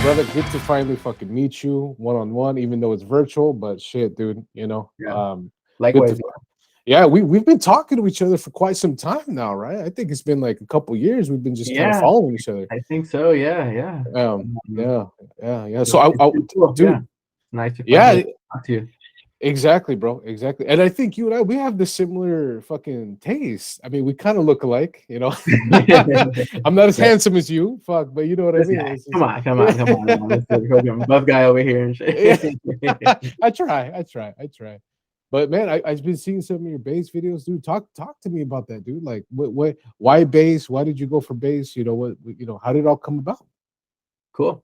brother. Good to finally fucking meet you one on one, even though it's virtual. But shit, dude, Yeah. good to. Likewise. Yeah, we've been talking to each other for quite some time now, right? I think it's been like a couple years. We've been just kind of Yeah, following each other. I think so. Yeah, yeah. Yeah, yeah. So It's been cool. Yeah, dude, nice to finally yeah, talk to you. exactly, bro, exactly. And I think you and I we have the similar fucking taste. I mean, we kind of look alike. I'm not as Yeah. handsome as you, fuck, but you know what I This mean. guy. It's Come just, on, come on, come on, man. This is fucking buff guy over here and yeah. shit. I try. But man, I've been seeing some of your bass videos, dude. Talk to me about that, dude. Like, why bass? Why did you go for bass? How did it all come about? Cool.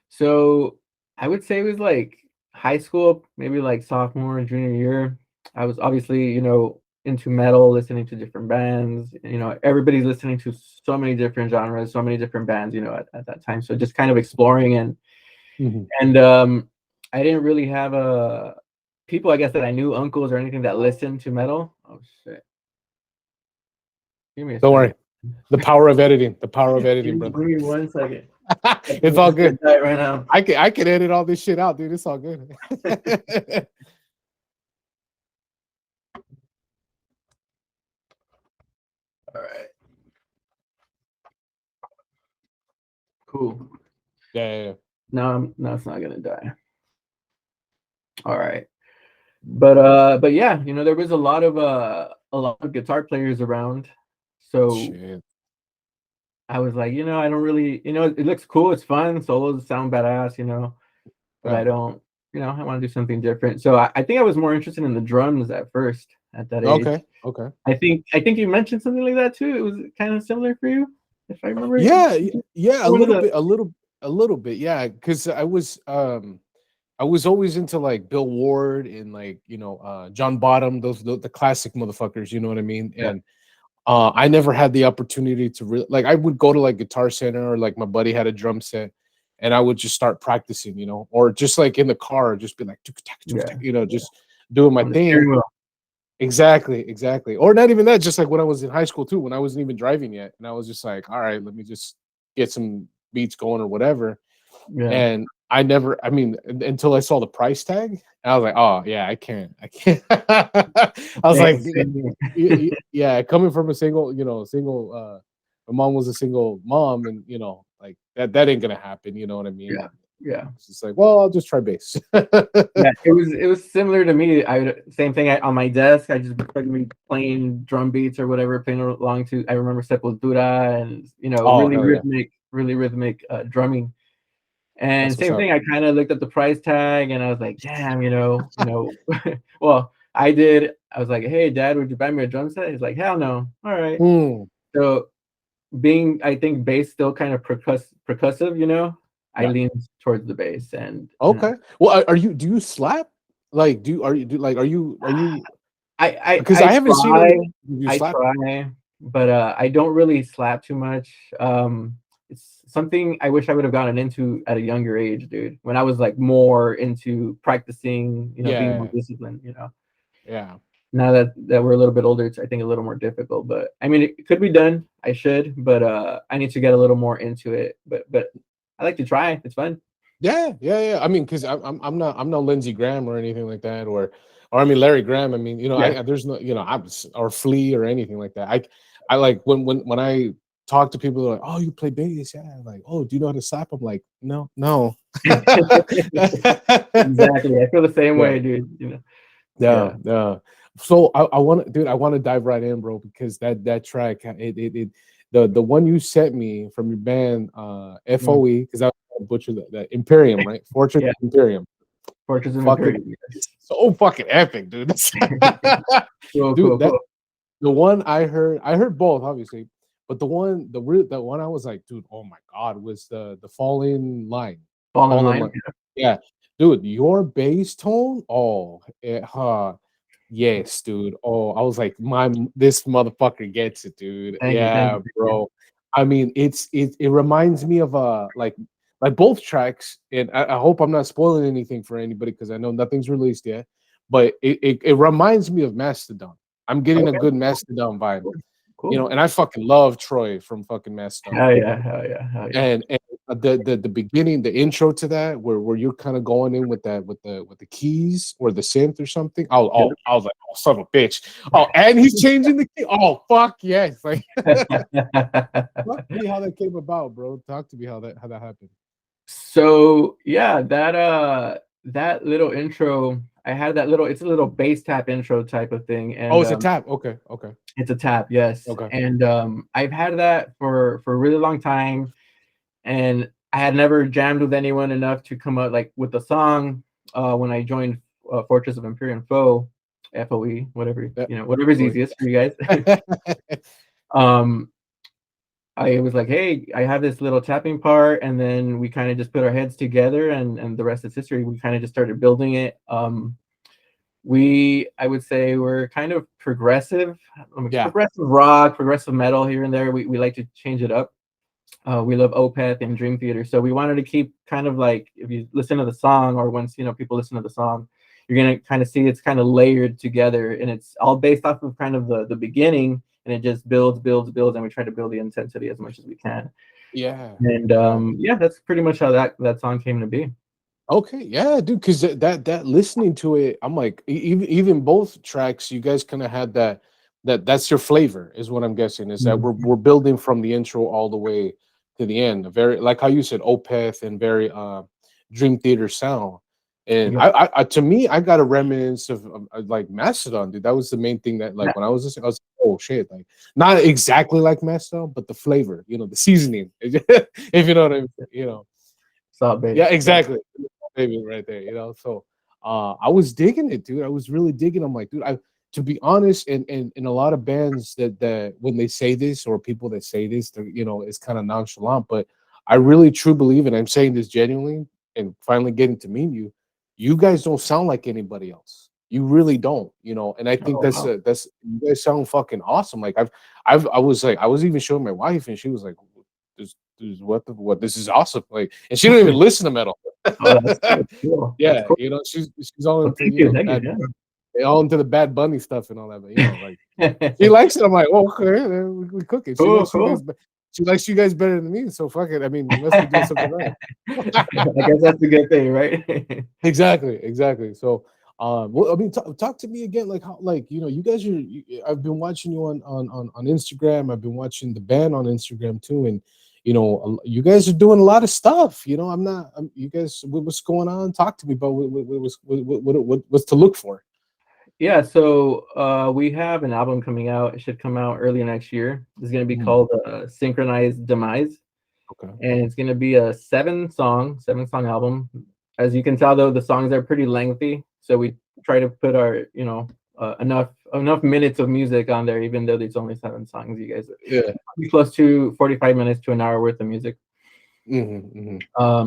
So I would say it was like high school, maybe like sophomore and junior year. I was obviously, into metal, listening to different bands. Everybody's listening to so many different genres, so many different bands, at that time. So just kind of exploring Mhm. and I didn't really have people, I guess, that I knew, uncles or anything that listened to metal. Oh shit. Give me a Don't second. worry, the power of editing, the power of Give editing, me, brother. give me 1 second. I think It's I'm all just gonna good. die right now. I can edit all this shit out, dude. It's all good. All right. Cool. Yeah. No, it's not gonna die. All right. But yeah, there was a lot of guitar players around. So Shit. I was like, I don't really, it looks cool, it's fun, solos sound badass, but Yeah. I don't, I want to do something different. So I think I was more interested in the drums at first at that age. Okay. Okay. I think you mentioned something like that too. It was kind of similar for you, if I remember. Yeah. Yeah. A One of little the bit. A little bit. Yeah. Because I was always into like Bill Ward and like John Bottom, those the classic motherfuckers. You know what I mean? yeah, And I never had the opportunity to really like. I would go to like Guitar Center or like my buddy had a drum set, and I would just start practicing, or just like in the car, just be like, tuk-tak, yeah, tuk-tak, just doing my on the steering thing. wheel. Exactly. Or not even that, just like when I was in high school too, when I wasn't even driving yet, and I was just like, all right, let me just get some beats going or whatever. Yeah, And I never, I mean, until I saw the price tag, I was like, oh yeah, I can't. I was same, like, same here. yeah, coming from a single, my mom was a single mom, and like that ain't gonna happen. You know what I mean? Yeah, And yeah. it's just like, well, I'll just try bass. Yeah, it was similar to me. Same thing on my desk. I just would be playing drum beats or whatever, playing along to. I remember Sepultura and Oh hell yeah, really rhythmic drumming. And that's what's same up. thing. I kind of looked at the price tag and I was like, damn, Well, I did. I was like, hey, Dad, would you buy me a drum set? He's like, hell no. All right. Hmm. So I think bass still kind of percussive. I Yeah. leaned towards the bass and Okay. Well, are you? Do you slap? Like, are you? Because I I haven't seen try, any. You I slap? try, but I don't really slap too much. It's something I wish I would have gotten into at a younger age, dude. When I was like more into practicing, being more Yeah. disciplined. Yeah. Now that we're a little bit older, it's I think a little more difficult. But I mean, it could be done. I should, but I need to get a little more into it. But I like to try. It's fun. Yeah. I mean, because I'm not Lindsey Graham or anything like that, or I mean Larry Graham. I mean, Yeah, there's no, or Flea or anything like that. I like when I talk to people, they're like, oh, you play bass, yeah. Like, oh, do you know how to slap? I'm like, no. exactly. I feel the same Yeah. way, dude. Yeah, Yeah, yeah. So I want to, dude. I want to dive right in, bro, because that track, the one you sent me from your band, Mm. FOE, because I butchered the Imperium, right? Fortress Yeah. of Imperium. Fortress of Fucking Empyrean. so fucking epic, dude. Cool, Dude, cool, that cool. the one I heard both, obviously, but the one I was like, dude, oh my god, was the falling line, Fall in falling line. line. Yeah, dude, your bass tone, yes, dude. Oh, I was like, this motherfucker gets it, dude. Thank you, thank Yeah, you, thank you. bro. I mean, it reminds me of like both tracks, and I hope I'm not spoiling anything for anybody because I know nothing's released yet. But it reminds me of Mastodon. I'm getting a Okay, good Mastodon vibe. cool, You know, Cool. and I fucking love Troy from fucking Messed Up. Hell yeah, hell yeah, hell yeah. And the beginning, the intro to that, where you're kind of going in with that with the keys or the synth or something. I was like, oh son of a bitch. Oh, and he's changing the key. Oh fuck yes. Like talk to me how that came about, bro. Talk to me how that happened. So yeah, that little intro, I had that little, it's a little bass tap intro type of thing, Oh, and it's a tap. Okay, okay, it's a tap, yes. okay. And I've had that for a really long time, and I had never jammed with anyone enough to come up like with a song. When I joined Fortress of Empyrean FOE, whatever, Yeah, whatever's boy. easiest for you guys. um, I was like, hey, I have this little tapping part, and then we kind of just put our heads together, and the rest is history. We kind of just started building it. I would say we're kind of progressive, Yeah, progressive rock, progressive metal here and there. We like to change it up. We love Opeth and Dream Theater, so we wanted to keep kind of like, if you listen to the song, or once people listen to the song, you're gonna kind of see it's kind of layered together, and it's all based off of kind of the beginning, and it just builds, and we try to build the intensity as much as we can. yeah, And yeah. yeah, that's pretty much how that song came to be. Okay, yeah, dude. Because that listening to it, I'm like, even both tracks, you guys kind of had that's your flavor, is what I'm guessing. Is that we're Mhm. building from the intro all the way to the end. A very, like how you said, Opeth, and very Dream Theater sound. And Yeah. I to me, I got a remnants of like Mastodon, dude. That was the main thing that, like, Yeah. when I was listening, I was like, oh shit, like not exactly like Mastodon, but the flavor, the seasoning, if you know what I mean, Salt yeah, base. Yeah. exactly. Baby right there, So I was digging it, dude. I was really digging. I'm like, dude, I to be honest, and in a lot of bands that when they say this, or people that say this, it's kind of nonchalant, but I really truly believe, and I'm saying this genuinely, and finally getting to meet you, you guys don't sound like anybody else. You really don't, and I think Oh wow. that's you guys sound fucking awesome. Like I was like, I was even showing my wife, and she was like, this what this is awesome. Like, and she didn't even listen to metal. Oh, that's cool. That's Yeah, cool. she's all Well, into thank you. bad, all into the Bad Bunny stuff and all that. But like she Yeah. likes it. I'm like, well, okay, we cook it. She Cool, likes you cool. guys. She likes you guys better than me. So fuck it. I mean, we must be doing something right. I guess that's a good thing, right? Exactly, exactly. So, well, I mean, talk to me again. Like how, like you guys are. I've been watching you on Instagram. I've been watching the band on Instagram too, and you guys are doing a lot of stuff. I'm not. You guys, what's going on? Talk to me about what's to look for. Yeah, so we have an album coming out. It should come out early next year. It's going to be Mm, called Synchronized Demise, okay. and it's going to be a seven song album. As you can tell, though, the songs are pretty lengthy, so we try to put our enough minutes of music on there, even though it's only 7 songs. You guys Yeah. be close to 45 minutes to an hour worth of music. Hmm.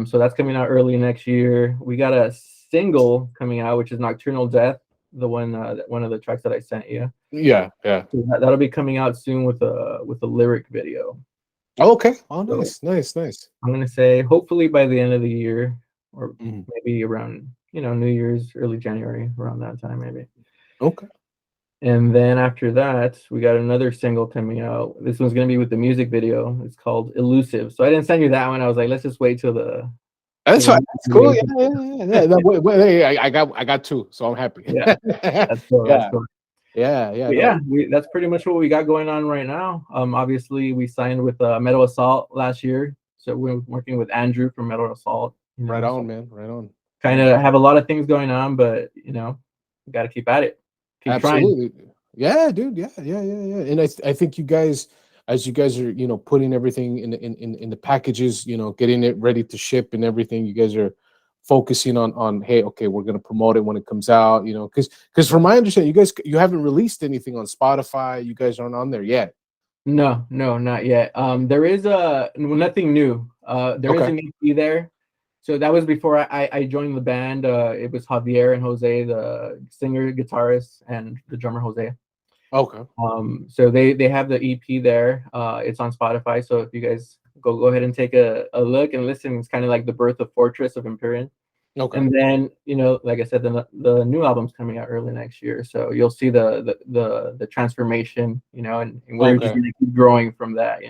So that's coming out early next year. We got a single coming out, which is Nocturnal Death, the one of the tracks that I sent you. Yeah. Yeah. So that'll be coming out soon with a lyric video. Okay. Oh, So nice, nice, nice. I'm gonna say hopefully by the end of the year, or Mhm. maybe around New Year's, early January, around that time maybe. Okay. And then after that, we got another single coming out. This one's gonna be with the music video. It's called Elusive. So I didn't send you that one. I was like, let's just wait till the That's till fine. the That's cool. main. Yeah, yeah, yeah. Yeah. Hey, I got two, so I'm happy. Yeah, that's cool. That's Yeah, cool. yeah, yeah. But yeah, No, that's pretty much what we got going on right now. Obviously, we signed with Metal Assault last year, so we're working with Andrew from Metal Assault. right So on, man. Right on. kind Yeah, of have a lot of things going on, but we got to keep at it, keep trying. absolutely. Yeah, dude. Yeah, yeah, yeah, yeah. And I think you guys, as you guys are, putting everything in the packages, getting it ready to ship and everything, you guys are focusing on, hey, okay, we're gonna promote it when it comes out, because from my understanding, you haven't released anything on Spotify. You guys aren't on there yet. No, no, not yet. There is nothing new. There is Okay. an EP there. So that was before I joined the band. It was Javier and Jose, the singer, guitarist, and the drummer Jose. Okay. So they have the EP there. It's on Spotify. So if you guys go ahead and take a look and listen, it's kind of like the birth of Fortress of Empyrean. Okay. And then, like I said, the new album's coming out early next year, so you'll see the transformation, and we're just Okay. gonna keep growing from that.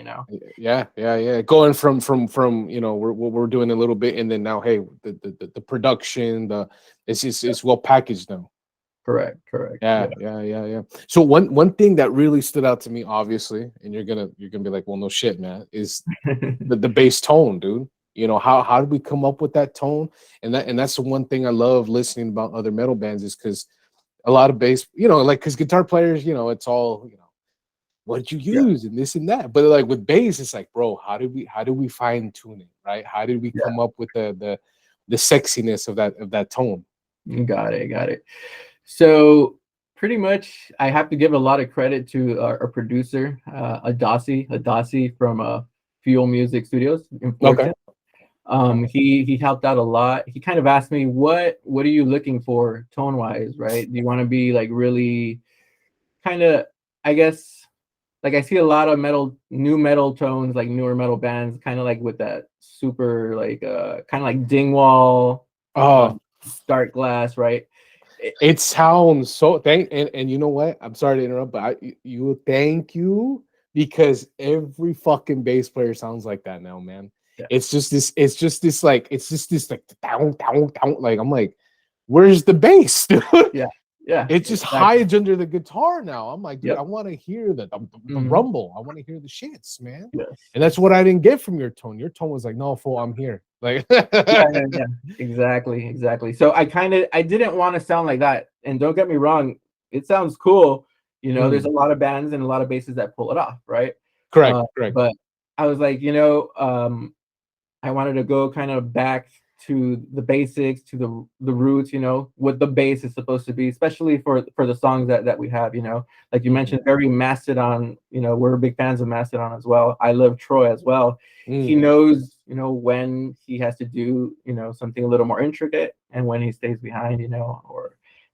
Yeah, yeah, yeah. Going from we're doing a little bit, and then now, hey, the production, it's well packaged now. Correct. Yeah, Yeah, yeah, yeah, yeah. So one thing that really stood out to me, obviously, and you're gonna be like, well, no shit, man, is the bass tone, dude. How did we come up with that tone? And that's the one thing I love listening about other metal bands is because a lot of bass, like because guitar players, it's all, what did you yeah, use and this and that. But like with bass, it's like, bro, how do we fine tune it, right? How did we yeah. come up with the sexiness of that tone? You got it. So pretty much, I have to give a lot of credit to our producer, Adasi from Fuel Music Studios in Okay. Fullerton. He helped out a lot. He kind of asked me, what are you looking for tone wise, right? Do you want to be like really kind of, I guess, like I see a lot of new metal tones, like newer metal bands, kind of like with that super like kind of like Dingwall, Oh, Dark Glass, right? It- it sounds so and you know what? I'm sorry to interrupt, but thank you because every fucking bass player sounds like that now, man. yeah, It's just this like down, down, down. Like I'm like, where's the bass, dude? yeah, yeah, It just exactly. hides under the guitar now. I'm like, dude, I Yep. want to hear the Hmm. rumble. I want to hear the shits, man. Yes, And that's yes. what I didn't get from your tone. Your tone was like, no, fool, I'm here. Like, Yeah. Exactly. So I didn't want to sound like that. And don't get me wrong, it sounds cool. There's Mm, a lot of bands and a lot of bases that pull it off, right? correct, correct. But I was like, I wanted to go kind of back to the basics, to the roots, what the bass is supposed to be, especially for the songs that we have, like you Mm, mentioned, very Mastodon. We're big fans of Mastodon as well. I love Troy as well. He mm. knows, when he has to do, something a little more intricate and when he stays behind,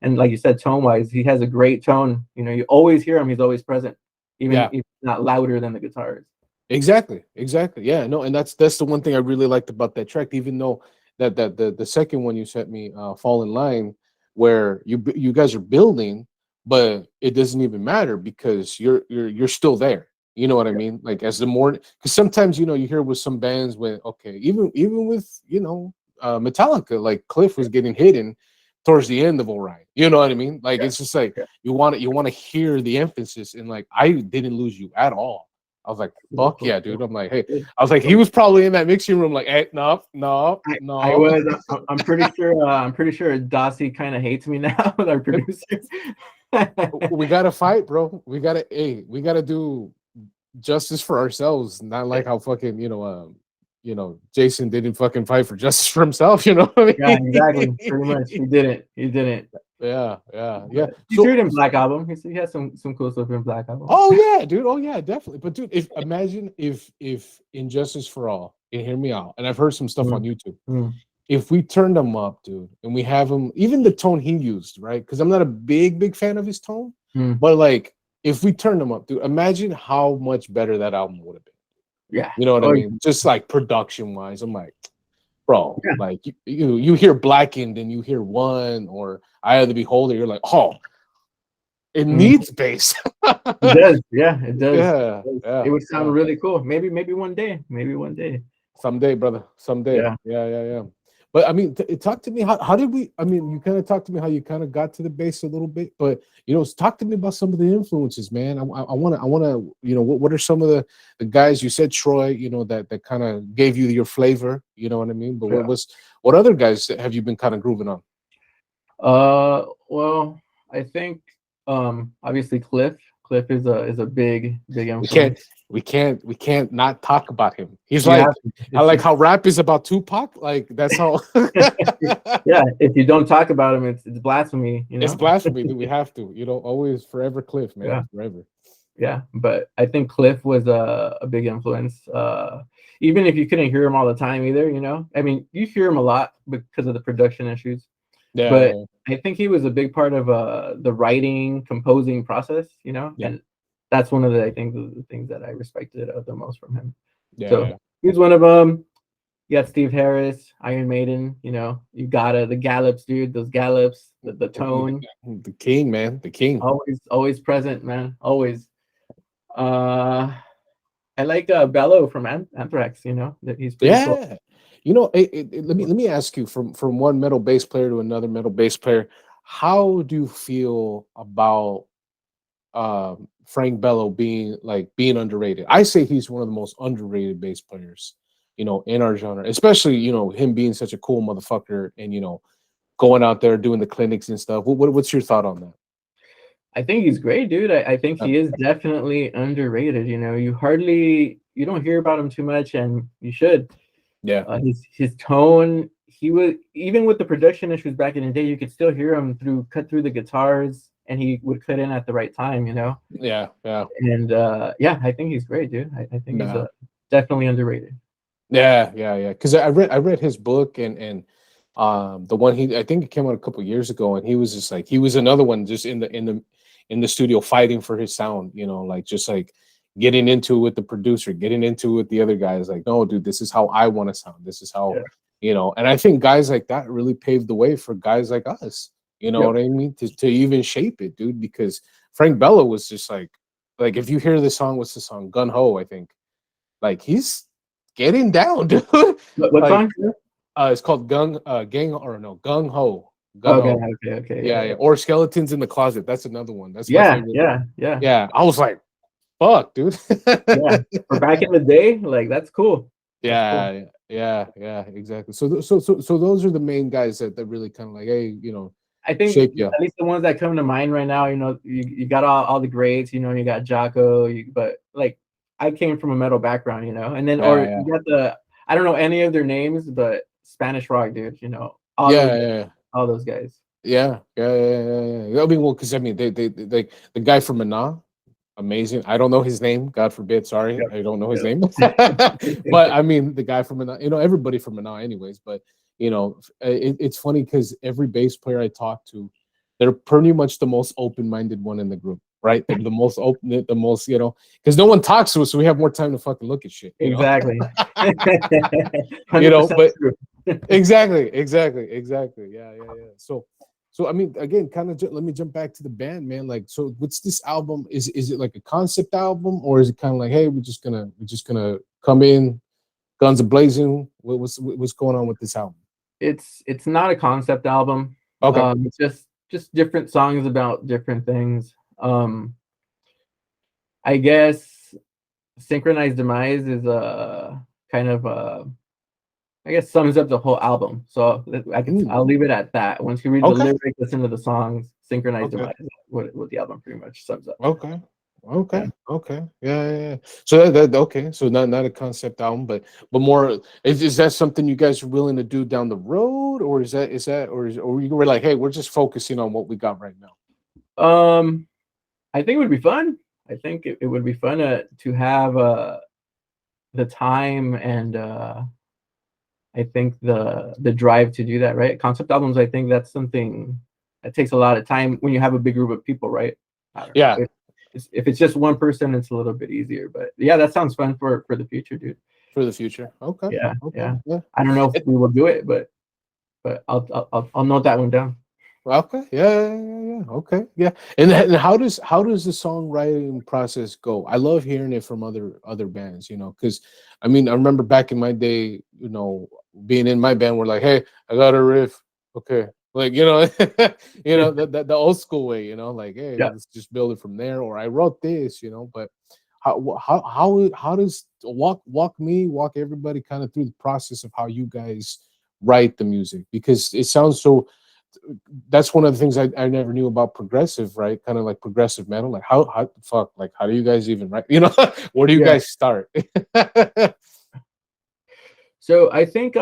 and like you said, tone wise, he has a great tone. You always hear him. He's always present, even Yeah. if not louder than the guitars. Exactly, exactly. Yeah, no, and that's the one thing I really liked about that track. Even though that the second one you sent me, "Fall in Line," where you guys are building, but it doesn't even matter because you're still there. You know what I mean? Like as the more because sometimes you hear with some bands when okay, even with Metallica, like Cliff was getting hidden towards the end of Orion. You know what I mean? Like Yeah, it's just like yeah, you want to hear the emphasis, and like I didn't lose you at all. I was like, cool, fuck cool, yeah, cool. dude. I'm like, hey, Good. I was like, he was probably in that mixing room, like, hey, no, no, I no. was. I'm pretty sure. I'm pretty sure Dossie kind of hates me now with our producer. We gotta fight, bro. We gotta do justice for ourselves, not Yeah, like how fucking Jason didn't fucking fight for justice for himself. You know what yeah, I exactly. mean? Pretty much, he didn't. He didn't. Yeah, yeah, yeah. But he's So, heard in Black Album. He has some cool stuff in Black Album. oh yeah, dude. Oh yeah, definitely. But dude, if imagine if Injustice for All, and hear me out, and I've heard some stuff on Mm, YouTube. mm, If we turned him up, dude, and we have him, even the tone he used, right? Because I'm not a big fan of his tone, mm. but like if we turned him up, dude, imagine how much better that album would have been. Yeah. You know what I Oh mean? Just like production wise, I'm like, bro, yeah. like you hear Blackened and you hear One or Eye of the Beholder, you're like, oh, it Mm. needs bass. It does. Yeah, it does. Yeah, It yeah, would yeah. sound really cool. Maybe one day. Maybe one day. Someday, brother. Someday. Yeah. Yeah, yeah, yeah. But I mean, talk to me. How did we? I mean, you kind of talked to me how you kind of got to the bass a little bit, but talk to me about some of the influences, man. I want to. What are some of the guys you said, Troy? That kind of gave you your flavor. You know what I mean? But Yeah. what other guys have you been kind of grooving on? Well, I think obviously Cliff. Cliff is a big We can't, influence. we can't not talk about him. He's You have like, to. I like how rap is about Tupac. Like that's how. Yeah, if you don't talk about him, it's blasphemy, It's blasphemy that we have to, always forever Cliff, man, Yeah, forever. yeah. But I think Cliff was a big influence. Even if you couldn't hear him all the time either, I mean, you hear him a lot because of the production issues. Yeah, But yeah, I think he was a big part of the writing, composing process, yeah, and that's one of the I think the things that I respected the most from him. yeah, So yeah. he's one of them. You got Steve Harris, Iron Maiden. You know, you got the Gallops, dude. Those Gallops, the tone, The king, man, the king. always present, man. Always. Uh, I like Bello from Anthrax. You know, that he's pretty cool. Yeah, let me ask you, from one metal bass player to another metal bass player, how do you feel about Frank Bello being underrated? I say he's one of the most underrated bass players, in our genre, especially him being such a cool motherfucker, and going out there doing the clinics and stuff. What's your thought on that? I think he's great, dude. I think Uh, he is definitely underrated. You know, you don't hear about him too much, and you should. yeah, His tone, he was even with the production issues back in the day, you could still hear him cut through the guitars, and he would cut in at the right time, you know. yeah, yeah, And yeah, I think he's great, dude. I think he's nah. definitely underrated. Yeah, yeah, yeah. Because I read his book, and the one I think it came out a couple years ago, and he was just like, he was another one just in the studio fighting for his sound, like just like getting into it with the producer, getting into it with the other guys, like, no, dude, this is how I want to sound. This is how, Yeah. and I think guys like that really paved the way for guys like us. You know Yep. what I mean? To even shape it, dude. Because Frank Bello was just like if you hear the song, what's the song? Gun Ho, I think. Like he's getting down, dude. What Like song? it's called Gang, or no, Gung Ho. Gun Okay, Ho. okay, Yeah, yeah, yeah. Or Skeletons in the Closet. That's another one. That's my yeah, favorite. yeah, yeah, Yeah. I was like, fuck, dude. yeah. For back in the day, like that's cool. That's cool. Yeah, yeah, yeah, exactly. So those are the main guys that really kind of like, hey, I think shape you. at least the ones that come to mind right now, you know, you got all the greats, you know, you got Jocko, but like I came from a metal background, you know, and then or Yeah, you got I don't know any of their names, but Spanish rock dudes, you know, yeah, yeah, all those guys. yeah, yeah, yeah, yeah, yeah, yeah. I mean, well, because I mean, they like the guy from Mana, amazing. I don't know his name. God forbid. Sorry, Yep, I don't know his yep. name. But I mean, the guy from Mana, everybody from Mana, anyways. But it's funny because every bass player I talk to, they're pretty much the most open-minded one in the group, right? The most open, the most, because no one talks to us, so we have more time to fucking look at shit, Exactly. 100% But true. exactly. Yeah, yeah, yeah. So I mean, again, kind of let me jump back to the band, man. Like, so what's this album? Is it like a concept album, or is it kind of like, hey, we're just gonna come in, guns a blazing? What's going on with this album? It's not a concept album. Okay. It's just different songs about different things. I guess Synchronized Demise is a kind of I guess sums up the whole album. So Mm, I'll leave it at that. Once you read the okay. lyrics, listen to the songs, Synchronized Okay. Demise is what the album pretty much sums up. Okay. Yeah. Okay. Okay. Yeah, yeah, yeah. So that okay. So not a concept album, but more, is that something you guys are willing to do down the road, or is that or you were like, hey, we're just focusing on what we got right now? Um, I think it would be fun. I think it would be fun to have the time and I think the drive to do that, right? Concept albums, I think that's something that takes a lot of time when you have a big group of people, right? I don't know. Yeah, If it's just one person, it's a little bit easier. But yeah, that sounds fun for the future, dude. for the future. Okay. Yeah, Okay. yeah. Yeah. I don't know if It- we will do it, but I'll note that one down. okay. Yeah, yeah, yeah, yeah. Okay. Yeah. And how does the songwriting process go? I love hearing it from other bands, because I mean, I remember back in my day, being in my band, we're like, hey, I got a riff. Okay. Like, the old school way, like, hey, Yeah. let's just build it from there. Or I wrote this, but how does walk everybody kind of through the process of how you guys write the music, because it sounds so. That's one of the things I never knew about progressive, right? Kind of like progressive metal. Like how fuck, like how do you guys even write? Where do you Yeah. guys start? So I think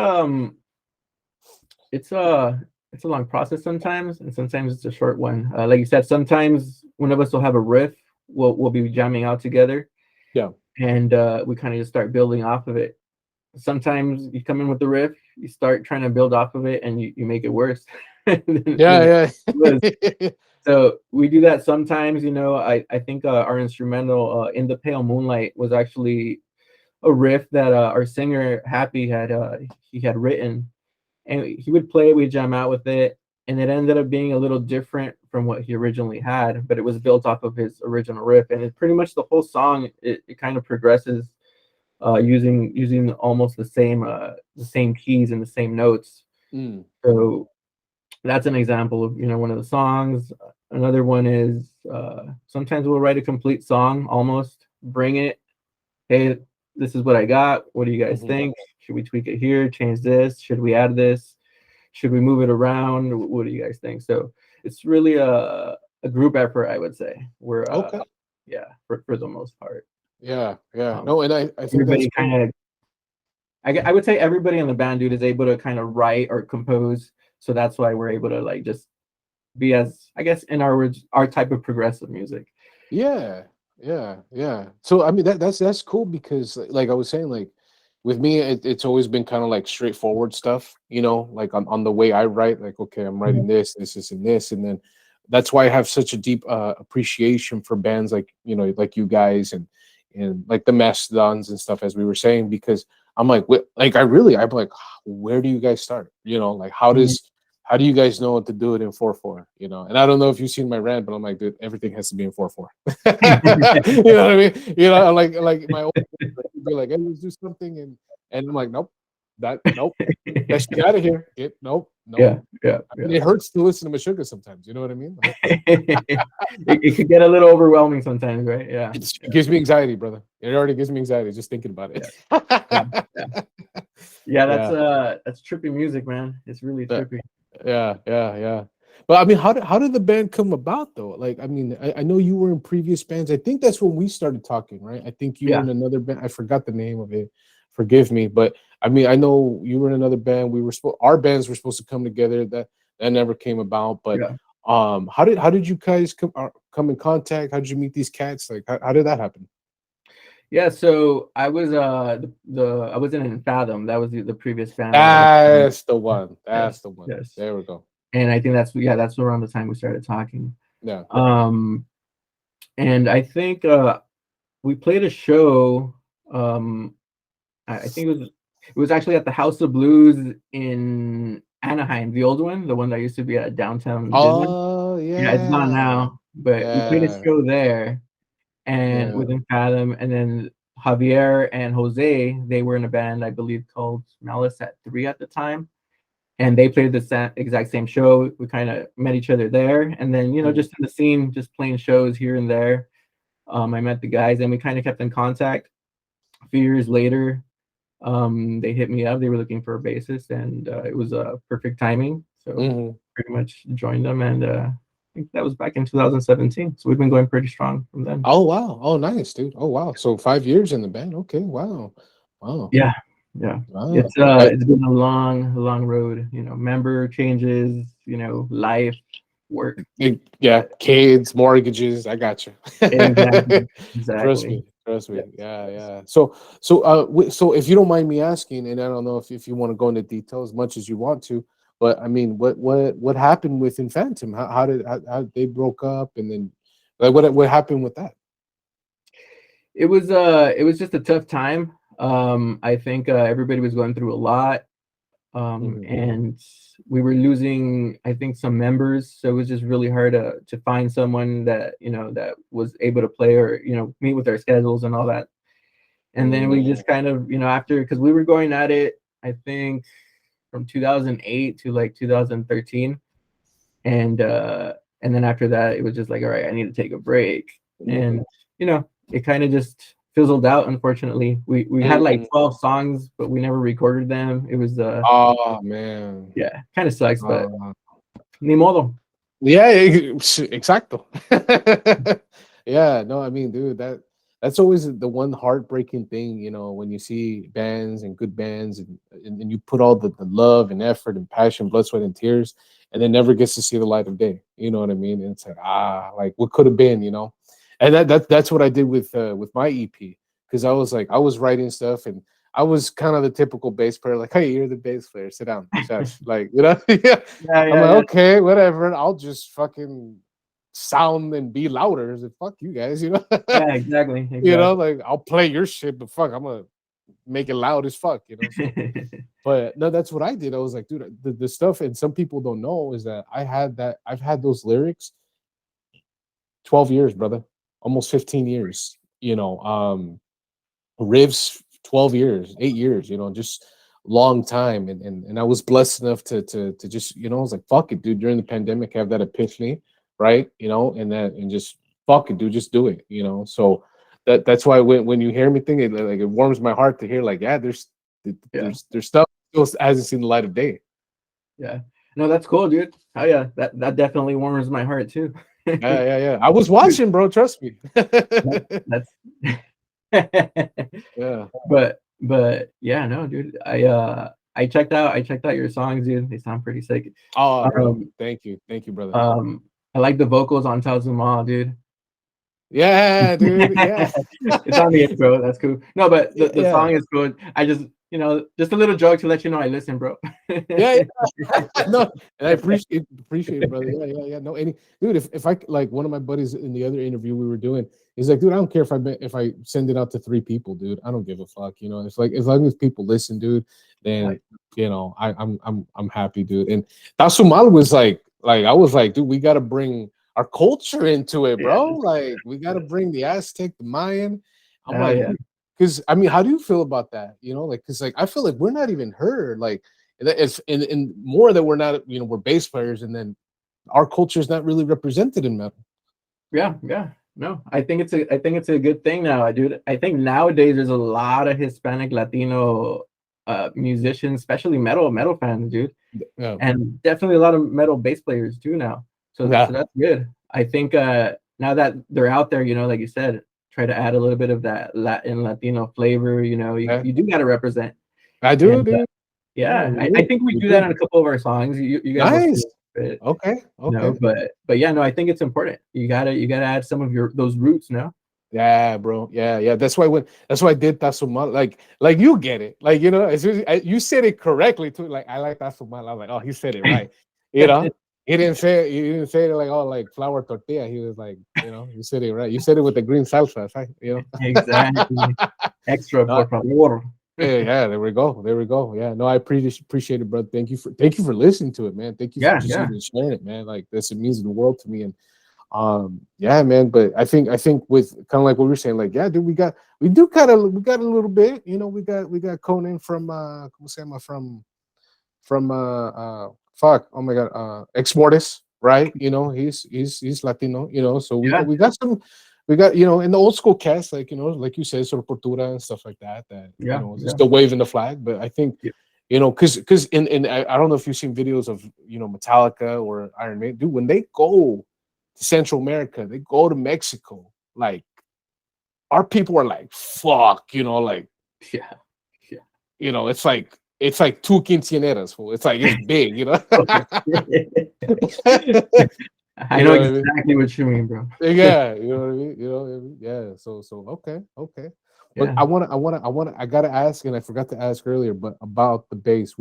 it's a it's a long process sometimes, and sometimes it's a short one. Like you said, sometimes one of us will have a riff. We'll be jamming out together, Yeah, and we kind of just start building off of it. Sometimes you come in with the riff, you start trying to build off of it, and you make it worse than it yeah, was. yeah. So we do that sometimes. You know, I think our instrumental "In the Pale Moonlight" was actually a riff that our singer Happy had he had written, and he would play it, we'd jam out with it, and it ended up being a little different from what he originally had, but it was built off of his original riff, and it's pretty much the whole song. It kind of progresses using almost the same keys and the same notes. Mm. So that's an example of one of the songs. Another one is sometimes we'll write a complete song, almost bring it. Hey, this is what I got. What do you guys Mhm. think? Should we tweak it here? Change this? Should we add this? Should we move it around? What do you guys think? So it's really a group effort, I would say. We're Okay. yeah, for the most part. Yeah, yeah. Um, No, and I think that's everybody cool. kind of I would say everybody in the band, dude, is able to kind of write or compose. So that's why we're able to like just be as, I guess, in our words, our type of progressive music. Yeah, yeah, yeah. So I mean that's cool because like I was saying, like with me it's always been kind of like straightforward stuff, like on the way I write, like okay, I'm writing this, and this, and then that's why I have such a deep appreciation for bands like like you guys and like the Mastodons and stuff as we were saying because I'm like like I'm like where do you guys start? Like Mhm. how do you guys know what to do it in 4/4? And I don't know if you've seen my rant, but I'm like, dude, everything has to be in 4/4. You know what I mean? Like my old would be like, hey, let's do something, and I'm like, nope, nope, get shit out of here. Nope, nope. Yeah, yeah, I yeah. mean, it hurts to listen to Meshuggah sometimes. You know what I mean? Like, It could get a little overwhelming sometimes, right? Yeah, it gives me anxiety, brother. It already gives me anxiety just thinking about yeah, it. yeah, yeah. Yeah, Yeah. that's trippy music, man. It's really Yeah. trippy. Yeah, yeah, yeah. But I mean, how did the band come about though? Like, I mean, I know you were in previous bands. I think that's when we started talking, right? I think you were Yeah, in another band. I forgot the name of it. Forgive me, but I mean, I know you were in another band. Our bands were supposed to come together. That never came about. But yeah. how did you guys come in contact? How did you meet these cats? Like, how did that happen? Yeah, so I was I was in Fathom. That was the previous band that I was in. That's the one. Yes, That's the one. yes. There we go. And I think that's around the time we started talking. Yeah. Um, and I think we played a show. Um, I think it was actually at the House of Blues in Anaheim, the old one, the one that used to be at downtown Disney. Oh Yeah, it's gone yeah. now, but we played a Yeah. show there and Yeah. within Fathom, and then Javier and Jose, they were in a band I believe called Malice at Three at the time, and they played the exact same show. We kind of met each other there, and then Mhm. just in the scene, just playing shows here and there. I met the guys, and we kind of kept in contact. A few years later, they hit me up. They were looking for a bassist, and it was perfect timing. So Mhm. pretty much joined them, and I think that was back in 2017. So we've been going pretty strong from then. Oh wow. Oh nice, dude. Oh wow. So 5 years in the band. Okay. Wow. Wow. Yeah, yeah. Wow. It's been a long road. Member changes. Life, work. Yeah. Kids, mortgages. I got you. Exactly, Trust exactly. me. Trust me. Yes, Yeah. yes. Yeah. So if you don't mind me asking, and I don't know if you want to go into detail as much as you want to, but I mean, what happened with Infantum? How they broke up, and then like what happened with that? It was just a tough time. I think everybody was going through a lot. Hmm. And we were losing, I think, some members, so it was just really hard to find someone that that was able to play or meet with our schedules and all that. And then we just kind of after, because we were going at it, I think, from 2008 to like 2013, and then after that it was just like, all right, I need to take a break. And it kind of just fizzled out, unfortunately. We had like Hmm. 12 songs, but we never recorded them. It was Oh man. yeah, kind of sucks, but Uh, ni modo. yeah, exacto. Yeah, no, I mean, dude, that's always the one heartbreaking thing, when you see bands and good bands and you put all the love and effort and passion, blood, sweat, and tears, and it never gets to see the light of day. You know what I mean? And it's like, like what could have been. And that's what I did with my EP because I was writing stuff and I was kind of the typical bass player, like, hey, you're the bass player, sit down, shush. Like, yeah. Yeah, I'm yeah, like, yeah. okay, whatever. I'll just fucking sound and be louder. Fuck you guys. Yeah, exactly, You know, exactly. like I'll play your shit, but fuck, I'm gonna make it loud as fuck, you know. So, but no, that's what I did. I was like, dude, the stuff, and some people don't know is that I've had those lyrics 12 years, brother, almost 15 years, you know. Riffs 12 years, 8 years, you know, just long time. And I was blessed enough to just, you know, I was like, fuck it, dude, during the pandemic, have that epiphany, right? You know, and just fuck it, dude, just do it, you know. So that's why when you hear me think it, like, it warms my heart to hear, like, yeah, Yeah. there's stuff still hasn't seen the light of day. Yeah. No, that's cool, dude. Oh yeah, that definitely warms my heart too. Yeah. I was Dude, watching, bro, trust me. that's Yeah. but yeah, no, dude. I checked out your songs, dude. They sound pretty sick. Oh, bro, Um thank you, brother. um I like the vocals on Tazuma, dude. Yeah, dude, yeah. It's on the intro. That's cool. No, but the Yeah. song is good. I just, just a little joke to let you know I listen, bro. Yeah, yeah. No, and I appreciate it, brother. Yeah. No, any dude, if I like one of my buddies in the other interview we were doing, he's like, dude, I don't care if I send it out to 3 people, dude. I don't give a fuck. You know, it's like as long as people listen, dude, Yeah, then you know, I'm happy, dude. And Tasumal was like I was like, dude, we gotta bring our culture into it, yeah, bro. Like we gotta bring the Aztec, the Mayan. I'm hell like, yeah, because I mean, how do you feel about that? You know, like because like I feel like we're not even heard. Like it's in more that we're not, you know, we're bass players, and then our culture is not really represented in metal. yeah. No, I think it's a good thing now, dude. I think nowadays there's a lot of Hispanic Latino musicians, especially metal fans, dude, Yeah, and definitely a lot of metal bass players too now. So yeah, that's good. I think now that they're out there, like you said, try to add a little bit of that Latin Latino flavor. yeah. You do got to represent. I do, And dude. Yeah, yeah, we I do. think we We do that do. on a couple of our songs. You guys will see Nice. it, Okay. Okay. but yeah, no, I think it's important. You gotta add some of your those roots, no? Yeah, bro. Yeah. That's why I did Tasumala. Like you get it. Like you know, as soon as you said it correctly too. Like I like Tasumala. I was like, oh, he said it right. You know, he didn't say it like oh like flour tortilla. He was like, you know, you said it right. You said it with the green salsa, right? You Exactly. Extra, know. por favor. Yeah, there we go. There we go. Yeah, no, I appreciate it, bro. Thank you for listening to it, man. Thank you for Yeah, just yeah, even sharing it, man. Like this, it means the world to me. And yeah, man. But I think with kind of like what we were saying, like, yeah, dude, we got a little bit, you know, we got Conan from ¿cómo se llama? From fuck, oh my god, Ex Mortis, right? You know, he's Latino, you know, so yeah, we got some, we got, you know, in the old school cast, like, you know, like you said, sort of Portura and stuff like that, you yeah, know, yeah, still waving the flag. But I think, yeah, you know, because in I don't know if you've seen videos of, you know, Metallica or Iron Maiden, dude, when they go to Central America, they go to Mexico, like our people are like, fuck, you know, like, yeah, yeah. you know, it's like two quinceaneras, fool. It's like it's big, you know. I You know know what I mean? exactly what you mean, bro. Yeah, you know what I mean. You know what I mean? Yeah. So okay. But Yeah. I gotta ask, and I forgot to ask earlier, but about the bass.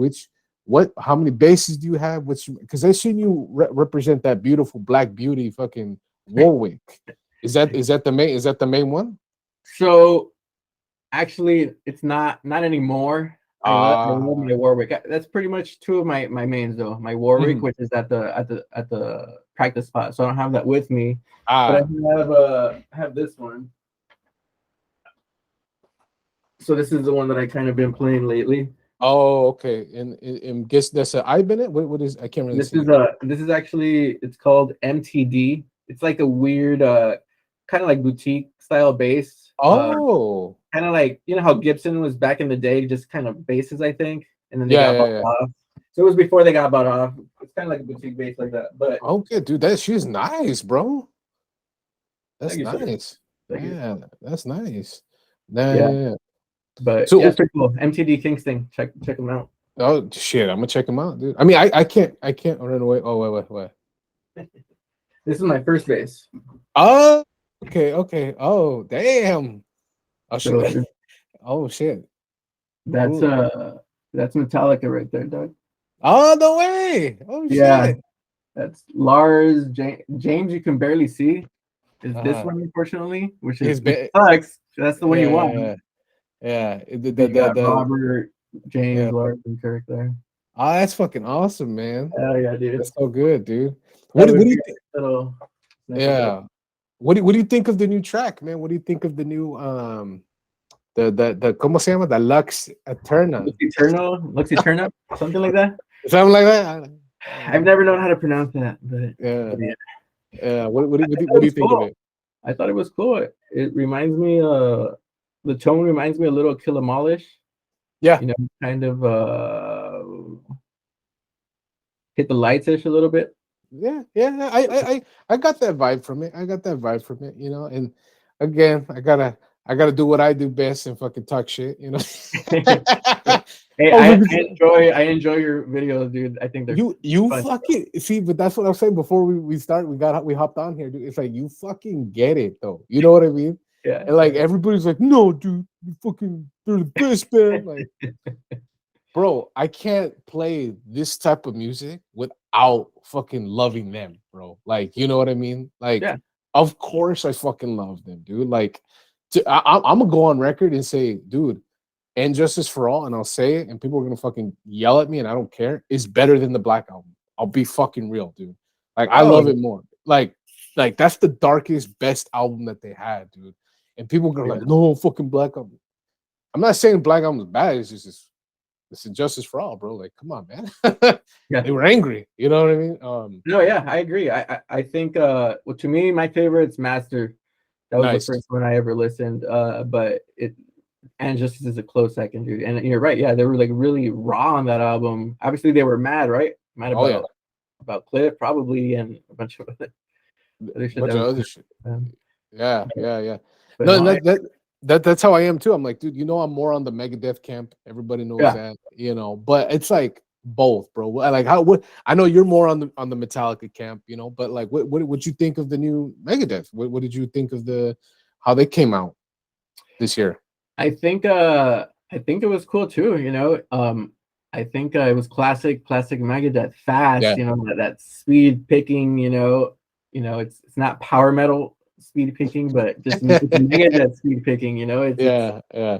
How many basses do you have? Which, because I seen you represent that beautiful Black Beauty, fucking Warwick. Is that the main one? So actually, it's not anymore. I love Ah, my Warwick. That's pretty much two of my mains though. My Warwick, mhm. which is at the practice spot, so I don't have that with me. But Ah. I have this one. So this is the one that I kind of been playing lately. Oh, okay. And guess that's a I Bennett. What is? I can't really see. This is actually it's called MTD. It's like a weird kind of like boutique style bass. Oh, Kind of like how Gibson was back in the day, just kind of basses, I think, and then they got bought yeah. off. So it was before they got bought off. It's kind of like a boutique bass like that. But Okay, dude, she's nice, bro. thank That's you, sir. nice. Thank you. Yeah, that's nice. Nah, Yeah, yeah. but yeah, So, it's pretty cool. MTD Kingston, check them out. oh shit, I'm gonna check him out, dude. I mean, I can't run away. Oh, wait. This is my first bass. Oh, okay. Oh, damn. Oh So shit. Oh shit. that's Ooh. that's Metallica right there, Doug. Oh no way. Oh Yeah, shit. that's Lars James. You can barely see is this Uh-huh. one, unfortunately, which His which ba- sucks. That's the one you yeah, want. yeah, yeah. Yeah. You got Robert, James, yeah. Lawrence, and Kirk there. Oh, that's fucking awesome, man. Oh yeah, dude. That's so good, dude. That What would do be you think? a little snippet there. Yeah. What do you think of the new track, man? What do you think of the new the ¿cómo se llama? The Lux Eterna. Lux Eterno, something like that. Something like that. I've never known how to pronounce that, Yeah. but yeah. Yeah. It What do you was think of cool. it? I thought it was cool. It reminds me, the tone reminds me a little Killamolish. Yeah. You know, kind of hit the lights-ish a little bit. Yeah. I got that vibe from it. I got that vibe from it, you know. And again, I gotta do what I do best and fucking talk shit, you know. Hey, Oh, I enjoy your videos, dude. I think they're you fun. fucking see, but that's what I was saying before we hopped on here, dude. It's like you fucking get it though. You know what I mean? Yeah. And like everybody's like, no, dude, you fucking they're the best band. Like, bro, I can't play this type of music without fucking loving them, bro. Like, you know what I mean? Like, Yeah. of course I fucking love them, dude. Like, I'm gonna go on record and say, dude, and Justice for All, and I'll say it, and people are gonna fucking yell at me, and I don't care, is better than the Black Album. I'll be fucking real, dude. Like, I love Oh, it more. Like that's the darkest, best album that they had, dude. And people are yeah. like, no, fucking Black Album. I'm not saying Black Album is bad, it's Justice for All, bro. Like, come on, man. Yeah. They were angry. You know what I mean? No, yeah, I agree. I think well, to me, my favorite's Master. That was the Nice. first one I ever listened. But it and Justice is a close second, dude. And you're right, yeah, they were like really raw on that album. Obviously, they were mad, right? Mad Oh yeah, about Cliff, probably, and a bunch of other shit bunch that of was. other shit. Yeah. But No, no, that's how I am too. I'm like, dude, you know, I'm more on the Megadeth camp. Everybody knows yeah, that, you know. But it's like both, bro. Like how what I know you're more on the Metallica camp, you know. But like, what you think of the new Megadeth? What did you think of the how they came out this year? I think it was cool too. You know, I think it was classic Megadeth, fast. Yeah, You know, that speed picking. It's not power metal speed picking, but just it's Megadeth speed picking. You know, it's yeah.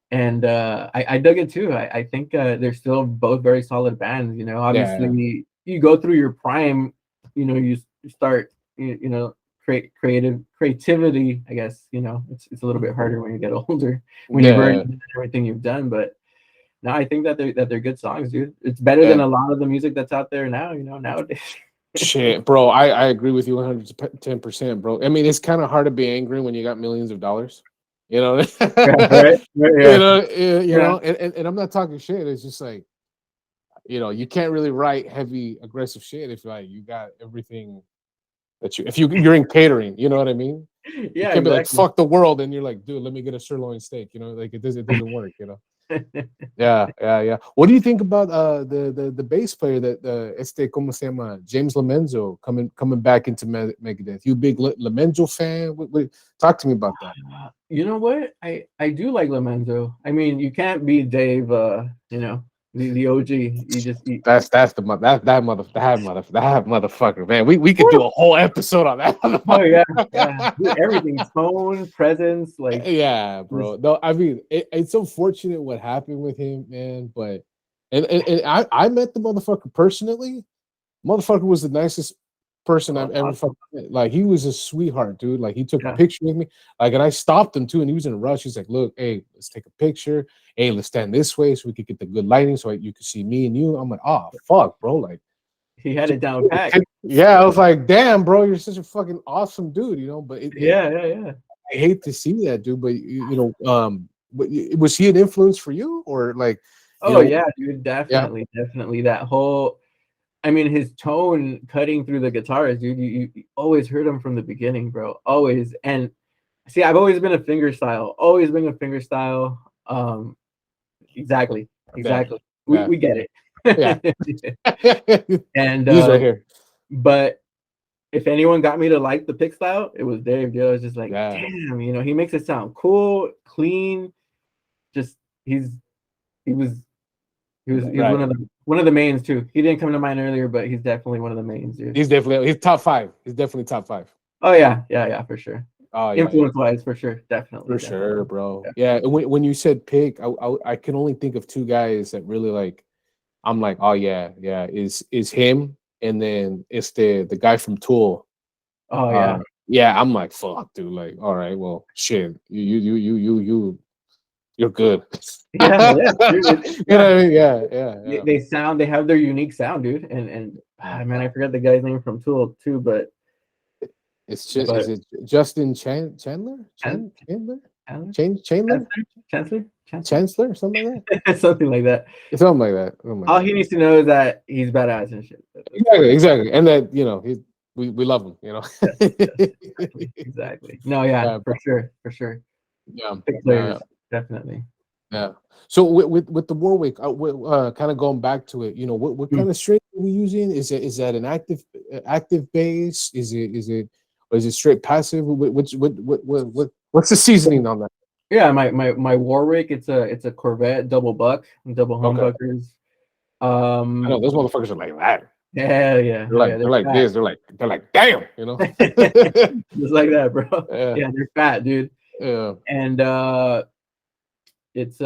and I dug it too. I think they're still both very solid bands. You know, Yeah, obviously you go through your prime. You know, you start creativity. I guess it's a little bit harder when you get older, when you've yeah, already done everything you've done. But no, I think that they're good songs, dude. It's better yeah. than a lot of the music that's out there now. Nowadays. Shit, bro. I agree with you 110%, bro. I mean, it's kind of hard to be angry when you got millions of dollars. You know, Yeah, right? Yeah, you yeah. know, and I'm not talking shit. It's just like, you know, you can't really write heavy, aggressive shit if like you got everything that if you're in catering. You know what I mean? You Yeah, can't be like exactly. fuck the world, and you're like, dude, let me get a sirloin steak. You know, like it doesn't work. You know. Yeah. What do you think about the bass player that este como se llama James Lomenzo coming back into Megadeth? You a big Lomenzo fan? Talk to me about that. You know what? I do like Lomenzo. I mean, you can't beat Dave. The OG. That's the that motherfucker, man. We could do a whole episode on that. Oh yeah, yeah. Dude, everything, tone, presence, like Yeah, just bro. No, I mean it's unfortunate what happened with him, man. But and I met the motherfucker personally. Motherfucker was the nicest person I've ever awesome. fucking met. Like he was a sweetheart, dude. Like he took a Yeah, picture with me. Like, and I stopped him too, and he was in a rush. He's like, "Look, hey, let's take a picture. Hey, let's stand this way so we could get the good lighting, so you could see me and you." I'm like, "Oh fuck, bro!" Like, he had it down pat. yeah, I was like, "Damn, bro, you're such a fucking awesome dude," you know. But Yeah. I hate to see that, dude. But was he an influence for you, or like, you Oh know? yeah, dude, Yeah, definitely. That whole, I mean, his tone cutting through the guitars, dude. You always heard him from the beginning, bro. Always. And see, I've always been a finger style. Always been a finger style. Exactly. yeah, We get yeah. it. And He's right here. but if anyone got me to like the pick style, it was Dave. Dude, I was just like, Yeah, damn, he makes it sound cool, clean. Just he's he was right. one of the mains too. He didn't come to mind earlier, but he's definitely one of the mains, dude. He's top five. He's definitely top five. Oh yeah, for sure. Oh yeah, yeah. Influence wise, for sure, definitely, For sure, definitely. bro. Yeah. Yeah, and when you said pick, I can only think of two guys that really like. I'm like, oh yeah, yeah, is him, and then it's the guy from Tool. Oh Uh, yeah, yeah, I'm like, fuck, dude. Like, all right, well, shit, you're good. you yeah, yeah, dude. know what Yeah, I mean? Yeah, yeah, they, yeah. they sound. They have their unique sound, dude. And Yeah. man, I forgot the guy's name from Tool too, It's just is but it Justin Chandler? Chan- Chandler? Chandler, Chandler? Chancellor, Chancellor? Something like something like that. that? Something like that. Something like All that. he needs to know is that he's badass and shit. That's Exactly, pretty. exactly. And that, we love him, Yes, yes, exactly, exactly. No, yeah, Yeah, for sure, for sure. yeah, Big yeah, players, definitely. yeah. So with the Warwick, kind of going back to it, what Mm. kind of string are we using? Is that an active bass? Or is it straight passive? What's the seasoning on that? Yeah, my Warwick, it's a Corvette double buck, double Okay, humbuckers. I know Um, those motherfuckers are like that. hell yeah, They're hell like yeah, they're they're like fat. this. They're like damn. Just like that, bro. Yeah, Yeah, they're fat, dude. yeah. And it's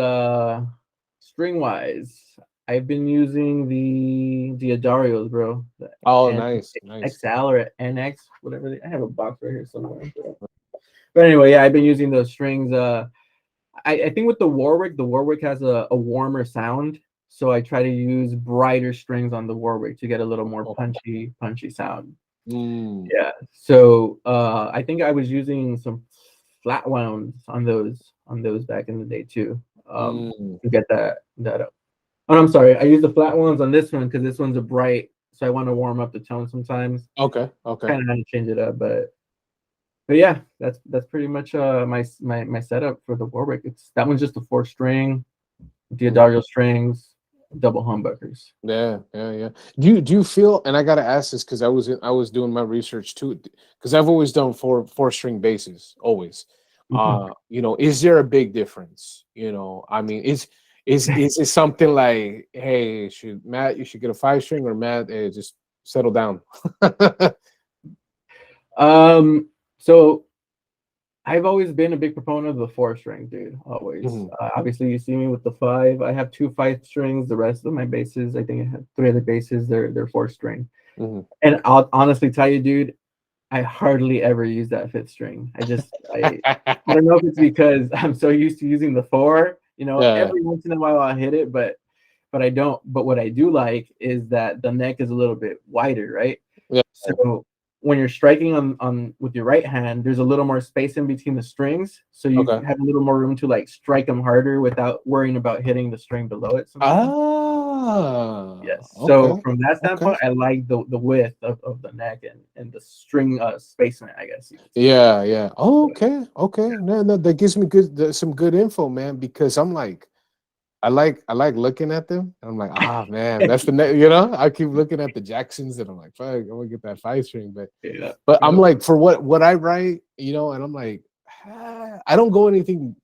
string wise, I've been using the Adarios, bro. The Oh, N nice, nice. XL or NX, whatever. I have a box right here somewhere. But anyway, yeah, I've been using those strings. I think with the Warwick has a warmer sound, so I try to use brighter strings on the Warwick to get a little more Oh, punchy sound. mm, Yeah. So I think I was using some flat wounds on those back in the day too. mm. To get that up. Oh, I'm sorry. I use the flat ones on this one because this one's a bright, so I want to warm up the tone sometimes. Okay, okay. Kind of how to change it up, but yeah, that's pretty much my setup for the Warwick. It's that one's just a 4 string, Mm. Diodario strings, double humbuckers. Yeah, yeah, yeah. Do you feel? And I gotta ask this because I was doing my research too. Because I've always done four string basses, always. Mhm. Is there a big difference? I mean, is it something like, hey, you should get a 5 string, or Matt, hey, just settle down. So I've always been a big proponent of the 4 string, dude. Always. Mhm, Obviously, you see me with the five. I have two 5 strings. The rest of my basses, I think I have three other basses. They're 4 string. mhm. And I'll honestly tell you, dude, I hardly ever use that fifth string. I don't know if it's because I'm so used to using the four. Yeah, Every once in a while I'll hit it, but I don't. But what I do like is that the neck is a little bit wider, right? yeah. So when you're striking on with your right hand, there's a little more space in between the strings, so you Okay. have a little more room to like strike them harder without worrying about hitting the string below it sometimes. Ah, Yes. So okay, from that okay. standpoint, I like the width of the neck and the string spacement, I guess you could say. Yeah, yeah. Oh, But, okay, okay. No, no, that gives me some good info, man. Because I'm like, I like looking at them. I'm like, man, that's the net. I keep looking at the Jacksons, and I'm like, fuck, I want to get that 5 string. But yeah, but I'm yeah. like, for what I write, and I'm like, I don't go anything,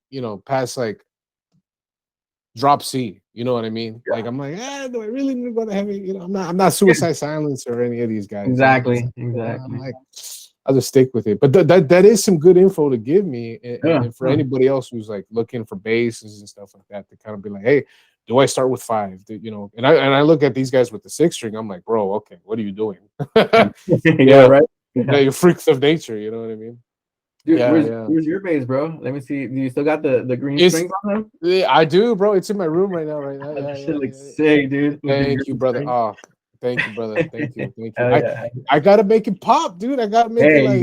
past like drop C. You know what I mean? Like, I'm like, do I really need to go to heavy? I'm not Yeah, Suicide Silence or any of these guys. exactly, I'm exactly. like, I'll just stick with it. But that is some good info to give me, and, Yeah, and for anybody else who's like looking for bases and stuff like that, to kind of be like, hey, do I start with 5? And I look at these guys with the 6 string. I'm like, bro, okay, what are you doing? yeah, Yeah, right. Yeah. you're freaks of nature. You know what I mean? Dude, Yeah, yeah. where's your bass, bro? Let me see. Do you still got the green It's strings on them? Yeah, I do, bro. It's in my room right now, right now. That Yeah, shit yeah, looks yeah. sick, dude, with the Thank you, green brother. string. Oh, thank you, brother. Thank you, thank you. Hell I yeah. I gotta make it pop, dude. I gotta make it Hey, like,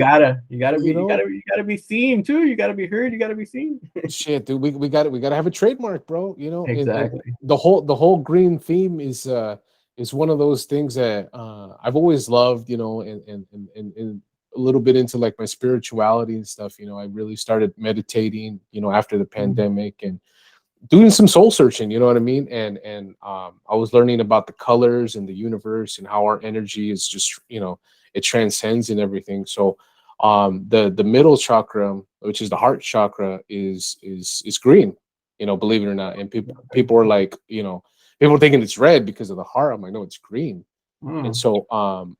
you know, you gotta be seen too. You gotta be heard. You gotta be seen. shit, dude. We gotta have a trademark, bro. And Exactly. the whole green theme is one of those things that I've always loved, and a little bit into like my spirituality and stuff. I really started meditating, after the Mm. pandemic, and doing some soul searching, you know what I mean? And I was learning about the colors and the universe, and how our energy is just, it transcends and everything. So the middle chakra, which is the heart chakra, is green, believe it or not. And people are like, people are thinking it's red because of the heart. I'm like, no, it's green. And Mm. so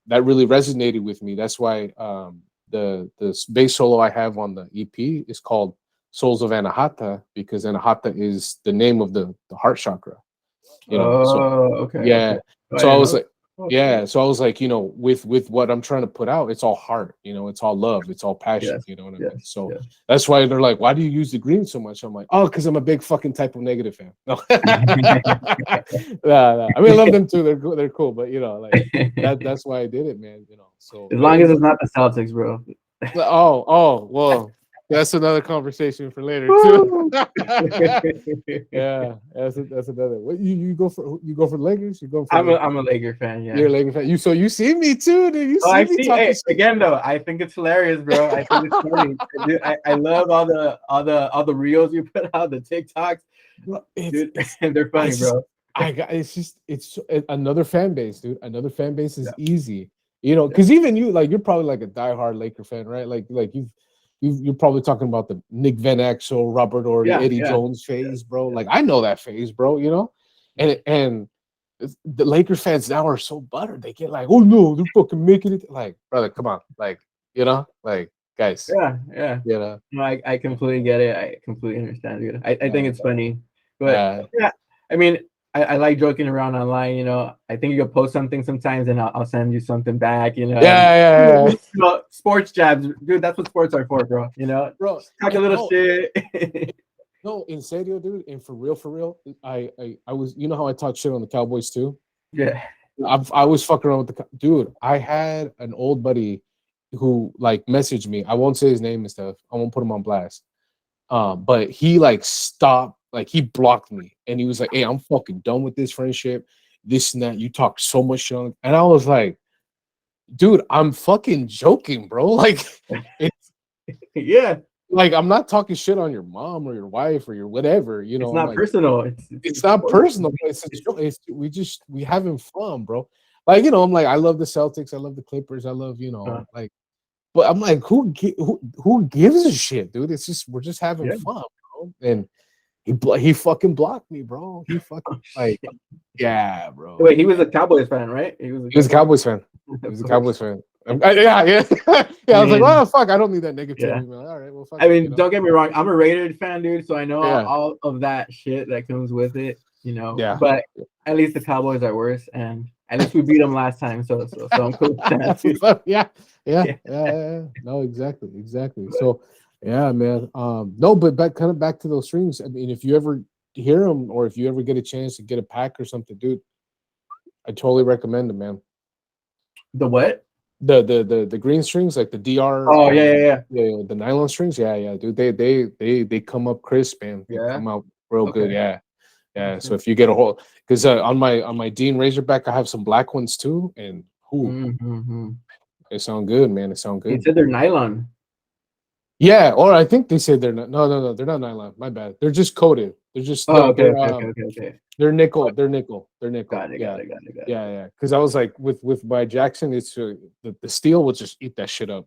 that really resonated with me. That's why the bass solo I have on the EP is called Souls of Anahata because Anahata is the name of the heart chakra. You know, so Oh, okay, okay. yeah. Oh, I So I didn't was know. like, Okay. yeah. So I was like, with what I'm trying to put out, it's all heart. It's all love. It's all passion. Yes, You know what I mean? yes, So yes. that's why they're like, why do you use the green so much? I'm like, oh, because I'm a big fucking Type of Negative fan. No. Nah, nah. I mean, I love them too. They're cool, but like that's why I did it, man. So As but long as it's not the Celtics, bro. well, that's another conversation for later too. Woo! Yeah, that's another. What you go for Lakers? You go for I'm a the I'm a Laker fan, You're yeah. a Laker fan. You see me too, dude. You Oh, see I me see. talking Hey, shit. again though, I think it's hilarious, bro. I think it's funny. Dude, I love all the reels you put out, the TikToks, Bro, dude. it's They're I funny, just bro. I got it's another fan base, dude. Another fan base Yeah, is easy, yeah, because even you like you're probably like a diehard Laker fan, right? Like you're probably talking about the Nick Van Exel, Robert Ory, yeah, Eddie yeah, Jones yeah, phase, bro. yeah, Like I know that phase, bro. And the Laker fans now are so buttered. They get like, oh no, they're fucking making it. Like, brother, come on, like guys, yeah, yeah. you know, No, I completely get it. I completely understand, dude. I think uh, it's funny, but uh, yeah, I mean, I like joking around online. I think you can post something sometimes, and I'll send you something back. And yeah, yeah, yeah. sports jabs, dude. That's what sports are for, bro. Bro. Just talk a little No, shit. no, in serio, dude, and for real. I was, how I talk shit on the Cowboys too. Yeah. I was fucking around with dude. I had an old buddy who like messaged me. I won't say his name and stuff. I won't put him on blast. But he like stopped, like he blocked me, and he was like, "Hey, I'm fucking done with this friendship. This and that. You talk so much junk," and I was like, "Dude, I'm fucking joking, bro. Like, it's Yeah. like I'm not talking shit on your mom or your wife or your whatever. It's I'm not like, personal. It's it's it's not sports. personal. It's a joke. We having fun, bro. Like, I'm like, I love the Celtics. I love the Clippers. I love, Uh, like, but I'm like, who gives a shit, dude? It's just we're just having yeah. fun, bro. And he fucking blocked me, bro. He fucking Oh, like, shit. yeah, bro. Wait, he was a Cowboys fan, right? He was a He was a Cowboys Cowboys fan. He fan? was Of a course. Cowboys fan. Yeah, yeah, I yeah. I was like, mean, oh fuck, I don't need that yeah. negativity, man. All right, well, fuck I it, mean, don't get me wrong. I'm a Raiders fan, dude, so I know Yeah, all of that shit that comes with it. yeah. But at least the Cowboys are worse, and at least we beat them last time. So I'm cool with that, dude. Yeah, yeah, Yeah. yeah. No, exactly. So, yeah, man. No, but back to those streams. I mean, if you ever hear them, or if you ever get a chance to get a pack or something, dude, I totally recommend them, man. The what? The green strings, like the DR, Oh yeah, yeah, the nylon strings. Yeah, yeah, dude. They come up crisp, man. They yeah. come out real good. Okay. Yeah, yeah. So Okay. if you get a whole, because on my Dean Razorback, I have some black ones too, and who Mm-hmm. they sound good, man. They sound You good. said they're nylon. Yeah, or I think they said they're not. No, they're not nylon. My bad. They're just coated. They're just Oh, no. okay, They're okay, okay, okay, okay. they're nickel. They're nickel. They're nickel. Got it, got Yeah, it, got it, got it. yeah, yeah. Because I was like with my Jackson, it's the steel will just eat that shit up.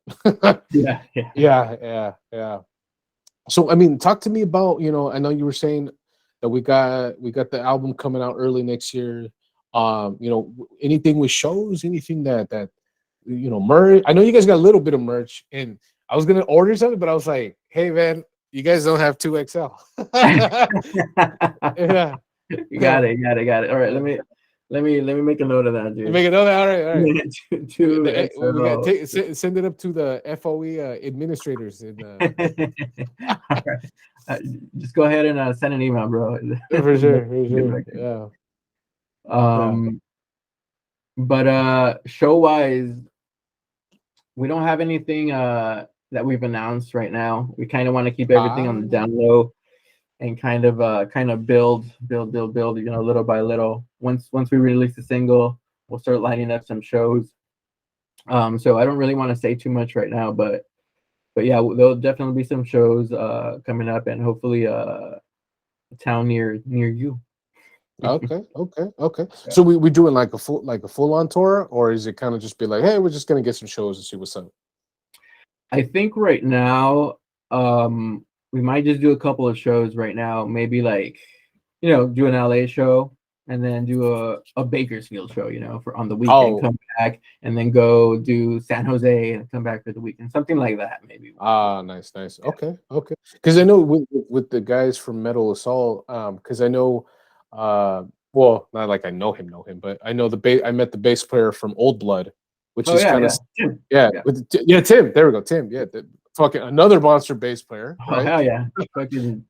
Yeah, yeah. Yeah. So I mean, talk to me about, I know you were saying that we got the album coming out early next year. Anything with shows, anything that merch. I know you guys got a little bit of merch, and I was gonna order something, but I was like, hey man, you guys don't have 2XL. Yeah. You got it, you got it, got it. All right, let me make a note of that, dude. Make it all right, all right. Two We got XL. send it up to the FOE administrators and All right. Just go ahead and send an email, bro. for sure, Get back to yeah. you. Yeah. But show wise, we don't have anything that we've announced right now. We kind of want to keep everything on the Ah, down low and kind of build, little by little. Once we release the single, we'll start lining up some shows. So I don't really want to say too much right now, but yeah, there'll definitely be some shows coming up, and hopefully a town near you. okay. Yeah. So we doing like a full on tour, or is it kind of just be like, hey, we're just gonna get some shows and see what's up? I think right now, we might just do a couple of shows right now. Maybe like, do an LA show, and then do a Bakersfield show, for on the weekend, Oh, come back, and then go do San Jose and come back for the weekend, something like that, maybe. nice, nice. Yeah. Okay, okay. Because I know with the guys from Metal Assault, because I know, uh, well, not like I know him, but I know I met the bass player from Old Blood, which Oh is yeah, kind of yeah, Tim. yeah, Yeah. yeah, Tim. There we go, Tim. Yeah, fucking another monster bass player, Oh right? hell yeah, fucking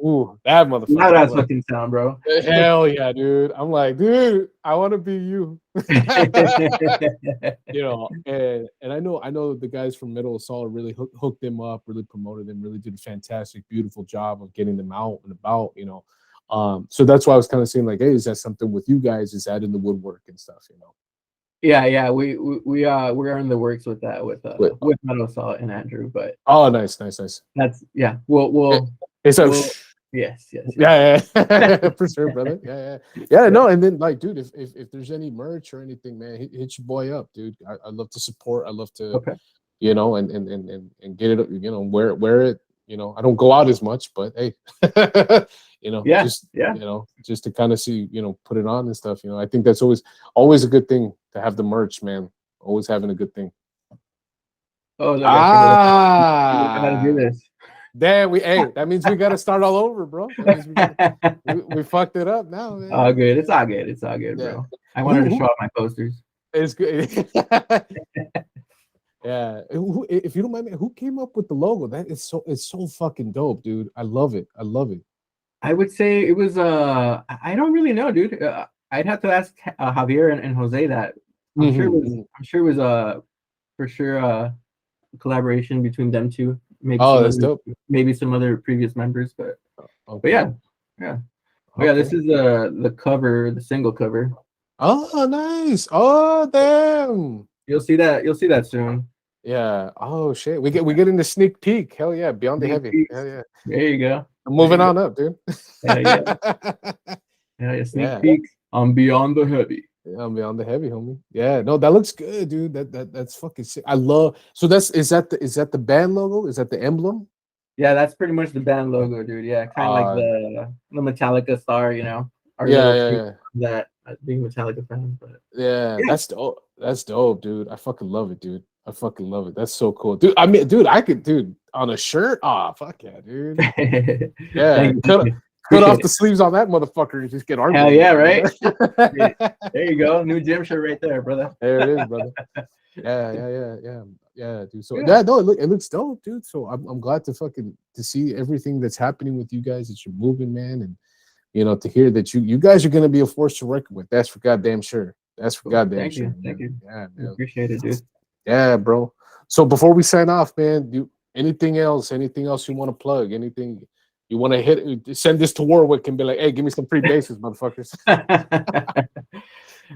Ooh, that loud motherfucker. I'm ass like, fucking sound, bro. hell yeah, dude. I'm like, dude, I want to be you. You know, and I know the guys from Middle Assault really hooked them up, really promoted them, really did a fantastic, beautiful job of getting them out and about. So that's why I was kind of saying like, hey, is that something with you guys? Is that in the woodwork and stuff? Yeah, yeah, we're in the works with that With, with Metal Assault and Andrew, but oh, nice, nice, nice. that's yeah. We'll It, we'll it's a we'll yes, yes, yes. yeah, yeah, for sure, brother. Yeah, yeah, yeah. Yeah. No, and then like, dude, if there's any merch or anything, man, hit your boy up, dude. I love to support. I love to Okay. and get it, wear it. I don't go out as much, but hey, Yeah, yeah. just to kind of see, put it on and stuff. I think that's always a good thing to have the merch, man. Always having a good thing. Oh, look, I forgot. Look how to do Ah, this. damn, hey, that means we got to start all over, bro. That means we fucked it up now, All man. good. It's all good. It's all good, Yeah, bro. I wanted who to show who off my posters. is good. Yeah, if you don't mind me, who came up with the logo? It's so fucking dope, dude. I love it. I love it. I would say it was I don't really know, dude. I'd have to ask Javier and Jose that. Mhm. I'm sure it was for sure collaboration between them two. Oh, that's dope. Maybe some other previous members, but Okay. yeah, yeah. Oh yeah, Okay. this is the cover, the single cover. Oh, nice. Oh, damn. You'll see that soon. Yeah. Oh shit. We get in the sneak peek. Hell yeah. Beyond the Sneak heavy. peeks. Hell yeah. There you go. I'm There moving you go. on up, dude. Yeah, yeah. Yeah, sneak Yeah. peeks on Beyond the Heavy. Yeah, I'm beyond the heavy, homie. Yeah, no, that looks good, dude. That's fucking sick. I love. So is that the band logo? Is that the emblem? Yeah, that's pretty much the band logo, dude. Yeah, kind of like Uh, the Metallica star, our yeah, little yeah, treat yeah. that being Metallica fans. But Yeah, yeah, that's dope. That's dope, dude. I fucking love it, dude. I fucking love it. That's so cool, dude. I mean, dude, I could, dude, on a shirt. Ah, fuck yeah, dude. Yeah, thank cut you, cut off appreciate the it. sleeves on that motherfucker and just get our Hell logo yeah, on right? there. There you go, new gym shirt right there, brother. There it is, brother. Yeah, yeah, yeah, yeah, yeah, dude. So Yeah. yeah, no, it looks dope, dude. So I'm glad to see everything that's happening with you guys, that you're moving, man, and to hear that you guys are gonna be a force to reckon with. That's for goddamn sure. That's for Cool. goddamn Thank sure, you, thank man. you. Yeah, I man. appreciate it, dude. Yeah, bro. So before we sign off, man, anything else? Anything else you want to plug? Anything you want to hit? Send this to Warwick and be like, hey, give me some free bases, motherfuckers.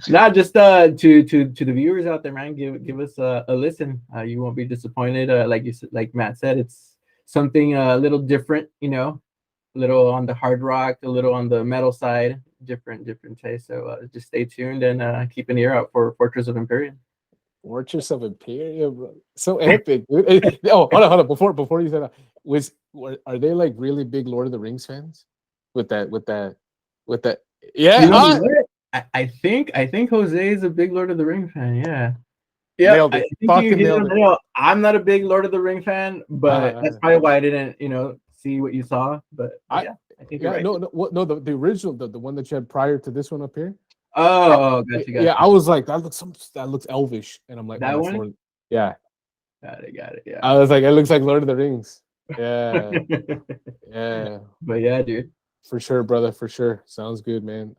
Not just to the viewers out there, man. Give us a listen. You won't be disappointed. Like Matt said, it's something a little different. A little on the hard rock, a little on the metal side. Different taste. So just stay tuned and keep an ear out for Fortress of Empyrean. Fortress of Empyrean, bro. So epic, dude. Oh, hold on. Before you said that, are they like really big Lord of the Rings fans? With that. You Yeah, know what? I think Jose is a big Lord of the Ring fan. Yeah. Yep, nailed I it. think you Fucking hit it nailed on it. the nail. I'm not a big Lord of the Ring fan, but that's Uh, probably why I didn't, see what you saw. But I yeah, I think you're yeah, right. no, no, no, the original, the one that you had prior to this one up here. Oh, gotcha, Yeah, gotcha. I was like, that looks elvish, and I'm like, oh, That that's one? Lord. Yeah, Got it. Yeah. I was like, it looks like Lord of the Rings. Yeah, yeah, But yeah, dude. for sure, brother, for sure. Sounds good, man.